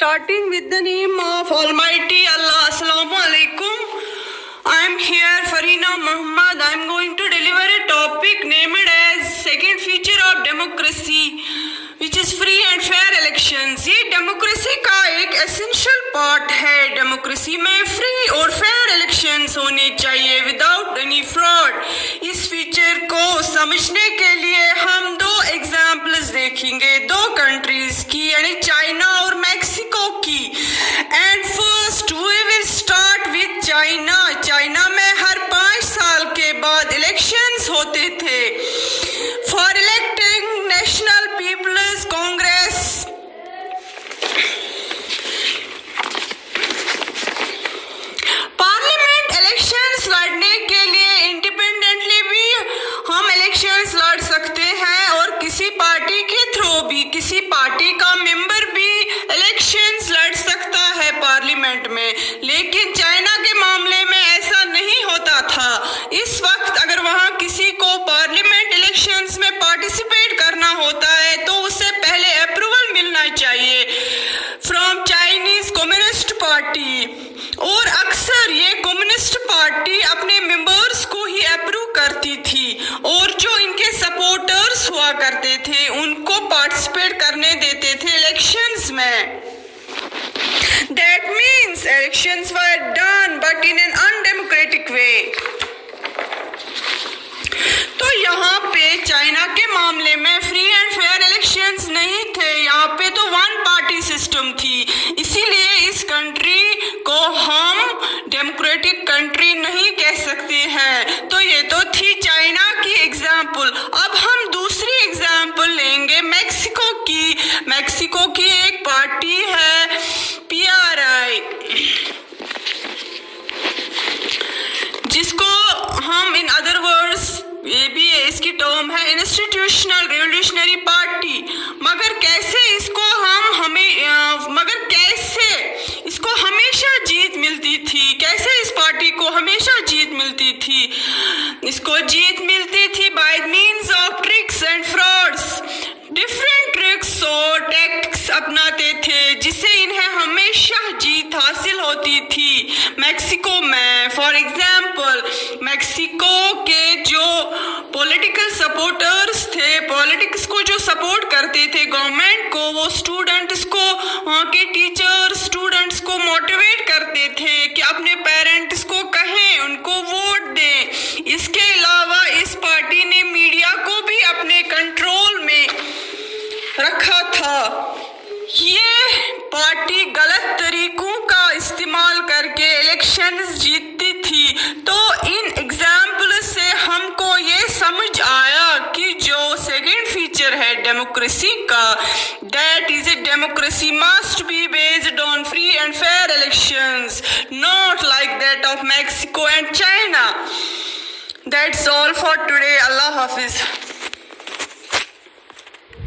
Starting with the name of Almighty Allah. Assalamu alaikum. I am here, Farina Muhammad. I am going to deliver a topic named as second feature of democracy, which is free and fair elections. ये democracy का एक essential part है. Democracy में free और fair elections होने चाहिए without any fraud. इस feature को समझने के लिए हम दो एग्जाम्पल्स देखेंगे, दो कंट्रीज की, यानी चाइना और मैक्सिको की. And first we will start with China. China में हर 5 साल के बाद इलेक्शंस होते थे for electing National People's Congress. Parliament elections लड़ने के लिए इंडिपेंडेंटली भी हम इलेक्शंस लड़ सकते हैं और किसी पार्टी के थ्रू भी, किसी पार्टी का मेंबर भी इलेक्शंस लड़ सकता है पार्लियामेंट में. लेकिन चाइना के मामले में ऐसा नहीं होता था. इस वक्त अगर वहां किसी को पार्लियामेंट इलेक्शंस में पार्टिसिपेट करना होता है तो उससे पहले अप्रूवल मिलना चाहिए फ्रॉम चाइनीज कम्युनिस्ट पार्टी. और अक्सर ये कम्युनिस्ट पार्टी अपने मेंबर्स को ही अप्रूव करती थी और जो इनके सपोर्टर्स हुआ करते थे उनको पार्टिसिपेट करने देते थे इलेक्शंस में. That means elections were done but in an undemocratic way. तो यहाँ पे चाइना के मामले में फ्री एंड फेयर इलेक्शंस नहीं थे. यहाँ पे तो वन पार्टी सिस्टम थी. इसीलिए इस कंट्री को हम डेमोक्रेटिक कंट्री नहीं कह सकते हैं. तो ये तो थी चाइना की एग्जाम्पल. अब हम दूसरी एग्जाम्पल लेंगे मैक्सिको की. मैक्सिको की एक पार्टी है PRI, जिसको हम इन अदर वर्ड्स, ये भी इसकी टर्म है, इंस्टीट्यूशनल रिवोल्यूशनरी पार्टी. मगर कैसे इसको हमेशा जीत मिलती थी? कैसे इस पार्टी को हमेशा जीत मिलती थी? इसको जीत मिलती थी bye means of tricks and frauds. Different tricks और टैक्टिक्स अपनाते थे जिससे इन्हें हमेशा जीत हासिल होती थी मैक्सिको में. फॉर एग्जाम्पल, मैक्सिको के जो पॉलिटिकल सपोर्टर्स थे, पॉलिटिक्स को जो सपोर्ट करते थे गवर्नमेंट को, वो स्टूडेंट्स को, वहाँ के टीचर्स स्टूडेंट्स को मोटिवेट करते थे कि अपने पेरेंट्स को कहें, उनको वोट दें. इसके अलावा इस पार्टी ने मीडिया को भी अपने कंट्रोल में रखा था. ये पार्टी गलत तरीकों का इस्तेमाल करके इलेक्शंस जीतती थी. तो इन एग्जाम्पल से हमको ये समझ आया कि जो सेकंड फीचर है डेमोक्रेसी का, that is a democracy must be based on free and fair elections, not like that of Mexico and China. That's all for today. Allah Hafiz.